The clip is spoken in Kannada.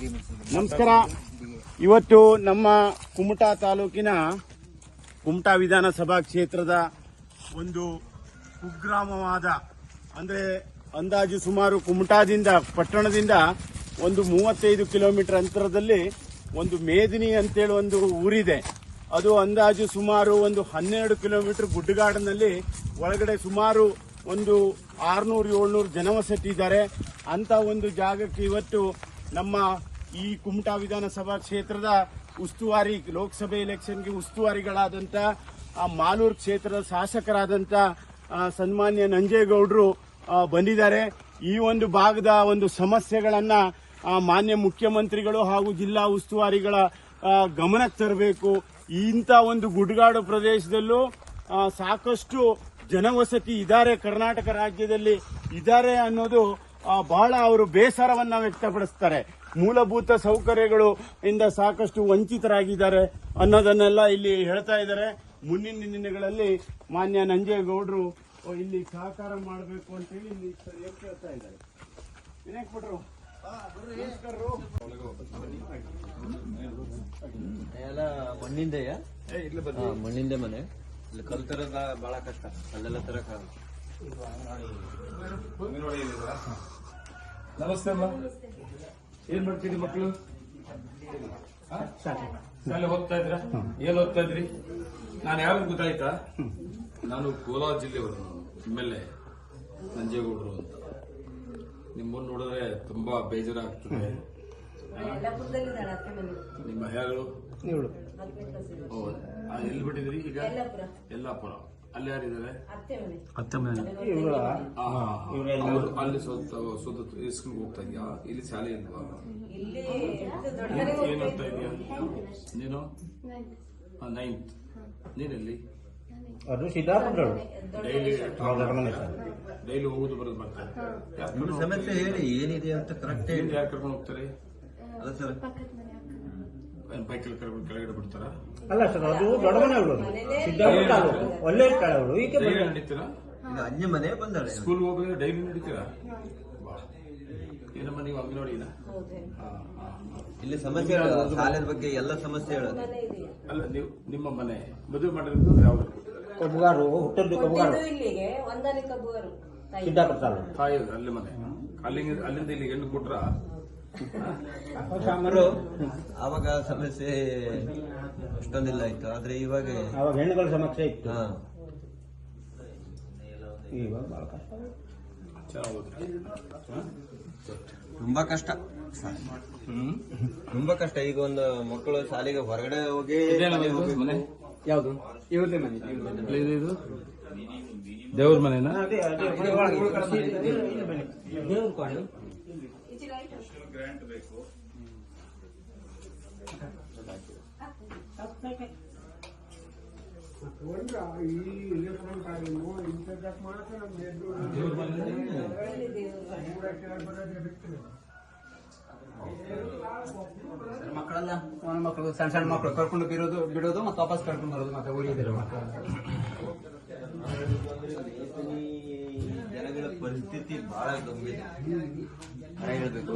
ನಮಸ್ಕಾರ. ಇವತ್ತು ನಮ್ಮ ಕುಮಟಾ ತಾಲೂಕಿನ ಕುಮಟಾ ವಿಧಾನಸಭಾ ಕ್ಷೇತ್ರದ ಒಂದು ಕುಗ್ರಾಮವಾದ ಅಂದ್ರೆ ಅಂದಾಜು ಸುಮಾರು ಕುಮಟಾದಿಂದ ಪಟ್ಟಣದಿಂದ ಒಂದು 35 ಕಿಲೋಮೀಟರ್ ಅಂತರದಲ್ಲಿ ಒಂದು ಮೇದಿನಿ ಅಂತೇಳಿ ಒಂದು ಊರಿದೆ. ಅದು ಅಂದಾಜು ಸುಮಾರು ಒಂದು 12 ಕಿಲೋಮೀಟರ್ ಗುಡ್ಡಗಾಡಿನಲ್ಲಿ ಒಳಗಡೆ ಸುಮಾರು ಒಂದು 600-700 ಜನವಸತಿ ಇದ್ದಾರೆ. ಅಂತ ಒಂದು ಜಾಗಕ್ಕೆ ಇವತ್ತು ನಮ್ಮ ಈ ಕುಮಟಾ ವಿಧಾನಸಭಾ ಕ್ಷೇತ್ರದ ಉಸ್ತುವಾರಿ ಲೋಕಸಭೆ ಎಲೆಕ್ಷನ್ಗೆ ಉಸ್ತುವಾರಿಗಳಾದಂತ ಮಾಲೂರು ಕ್ಷೇತ್ರದ ಶಾಸಕರಾದಂತ ಸನ್ಮಾನ್ಯ ನಂಜೇಗೌಡರು ಬಂದಿದ್ದಾರೆ. ಈ ಒಂದು ಭಾಗದ ಒಂದು ಸಮಸ್ಯೆಗಳನ್ನ ಮಾನ್ಯ ಮುಖ್ಯಮಂತ್ರಿಗಳು ಹಾಗೂ ಜಿಲ್ಲಾ ಉಸ್ತುವಾರಿಗಳ ಗಮನಕ್ಕೆ ತರಬೇಕು. ಇಂಥ ಒಂದು ಗುಡ್ಡಗಾಡು ಪ್ರದೇಶದಲ್ಲೂ ಸಾಕಷ್ಟು ಜನವಸತಿ ಇದ್ದಾರೆ, ಕರ್ನಾಟಕ ರಾಜ್ಯದಲ್ಲಿ ಇದ್ದಾರೆ ಅನ್ನೋದು ಬಹಳ ಅವರು ಬೇಸರವನ್ನ ವ್ಯಕ್ತಪಡಿಸ್ತಾರೆ. ಮೂಲಭೂತ ಸೌಕರ್ಯಗಳು ಇಂದ ಸಾಕಷ್ಟು ವಂಚಿತರಾಗಿದ್ದಾರೆ ಅನ್ನೋದನ್ನೆಲ್ಲ ಇಲ್ಲಿ ಹೇಳ್ತಾ ಇದ್ದಾರೆ. ಮುಂದಿನ ದಿನಗಳಲ್ಲಿ ಮಾನ್ಯ ನಂಜೇಗೌಡರು ಇಲ್ಲಿ ಸಹಕಾರ ಮಾಡಬೇಕು ಅಂತೇಳಿ ಇಲ್ಲಿ ಹೇಳ್ತಾ ಇದ್ದಾರೆ. ವಿನಾಯಕ್ ಭಟ್ರು ಎಲ್ಲ ಮಣ್ಣಿಂದೆಯಾ? ಮಣ್ಣಿಂದೆ ಮನೆ. ಇಲ್ಲಿ ಕಲ್ ತರದ ಬಹಳ ಕಷ್ಟ, ಅಲ್ಲೆಲ್ಲ ತರಕ. ನಮಸ್ತೆ ಅಮ್ಮ. ಏನ್ ಮಾಡ್ತೀರಿ ಮಕ್ಕಳು? ಶಾಲೆ ಓದ್ತಾ ಇದ್ರ? ಏನ್ ಓದ್ತಾ ಇದ್ರಿ? ನಾನು ಯಾರು ಗೊತ್ತಾಯ್ತಾ? ನಾನು ಕೋಲಾರ ಜಿಲ್ಲೆಯವರು, MLA ನಂಜೇಗೌಡರು ಅಂತ. ನಿಮ್ಮನ್ನು ನೋಡಿದ್ರೆ ತುಂಬಾ ಬೇಜಾರಾಗ್ತದೆ. ನಿಮ್ಮ ಯಾರು? ಎಲ್ಲಿ ಬಿಟ್ಟಿದ್ರಿ ಈಗ? ಯಲ್ಲಾಪುರ. ಅಲ್ಲಿ ಯಾರಿದ್ದಾರೆ? ಅಲ್ಲಿ ಸ್ಕೂಲ್ಗೆ ಹೋಗ್ತಾ ಇದೆಯಾ? ಇಲ್ಲಿ ಶಾಲೆ ಇಲ್ವಾ? ಏನ್ ಓದ್ತಾ ಇದೀಯಾ ನೀನು? 9th. ನೀನೆಲ್ಲಿ? ಡೈಲಿ ಹೋಗುದು ಬರೋದು ಮಾಡ್ತಾರೆ. ಸಮಸ್ಯೆ ಹೇಳಿ ಏನಿದೆ ಅಂತ ಕರೆಕ್ಟ್ ಹೇಳಿ. ಯಾರು ಕರ್ಕೊಂಡು ಹೋಗ್ತಾರೆ? ಅಲ್ಲ ಸರ್, ಬೈಕಲ್ಲಿ ಕರ್ಕೊಂಡು ಕೆಳಗಡೆ ಬಿಡ್ತಾರ? ಅಲ್ಲ ಸರ್, ಅದು ದೊಡ್ಡ ಮನೆ ಒಳ್ಳೆ ಡೈಲಿ ನಡೀತೀರಾ? ಈಗ ಅಜ್ಜಿ ಮನೆ ಬಂದಾಳೆ. ಸ್ಕೂಲ್ ಹೋಗಿ ಡೈಲಿ ನಡೀತೀರಾ? ಏನಮ್ಮ ನೀವು ಅಂಗನವಾಡಿನ? ಇಲ್ಲಿ ಸಮಸ್ಯೆ ಶಾಲೆ ಬಗ್ಗೆ ಎಲ್ಲ ಸಮಸ್ಯೆ ಹೇಳೋದು. ಅಲ್ಲ, ನೀವು ನಿಮ್ಮ ಮನೆ ಮದುವೆ ಮಾಡಿರೋದು ಯಾವ್ದು? ಕಬ್ಬುಗಾರು ಹುಟ್ಟದ್ದು ಕಬ್ಬುಗಾರು ಸಿದ್ದಾಪುರ ತಾಲೂಕು. ತಾಯಿ ಅಲ್ಲಿ ಮನೆ. ಅಲ್ಲಿಂದ ಇಲ್ಲಿ ಹೆಣ್ಣು ಕೊಟ್ರ? ಆವಾಗ ಸಮಸ್ಯೆ ಅಷ್ಟೊಂದಿಲ್ಲ ಇತ್ತು, ಆದ್ರೆ ಇವಾಗ ಹೆಣ್ಣುಗಳ ಸಮಸ್ಯೆ ಇತ್ತು. ಹಾ, ಇವಾಗ ಬಹಳ ಕಷ್ಟ, ತುಂಬಾ ಕಷ್ಟ. ತುಂಬಾ ಕಷ್ಟ. ಈಗ ಒಂದು ಮಕ್ಕಳು ಶಾಲೆಗೆ ಹೊರಗಡೆ ಹೋಗಿ ಮನೆ ಯಾವುದು? ಇವ್ರದೇ ಮನೆ. ಇದು ದೇವ್ರ ಮನೆನಾ? ದೇವ್ರ ಕಾಡು. ಮಕ್ಕಳೆಲ್ಲ ಮಕ್ಕಳು ಸಣ್ಣ ಸಣ್ಣ ಮಕ್ಕಳು ಕರ್ಕೊಂಡು ಬಿಡೋದು ಮತ್ತೆ ವಾಪಸ್ ಕರ್ಕೊಂಡು ಬರೋದು, ಮತ್ತೆ ಊರಿಗೆ ಮಕ್ಕಳು. ಜನಗಳ ಪರಿಸ್ಥಿತಿ ಬಹಳ ಗಂಭೀರ ಹೇಳ್ಬೇಕು.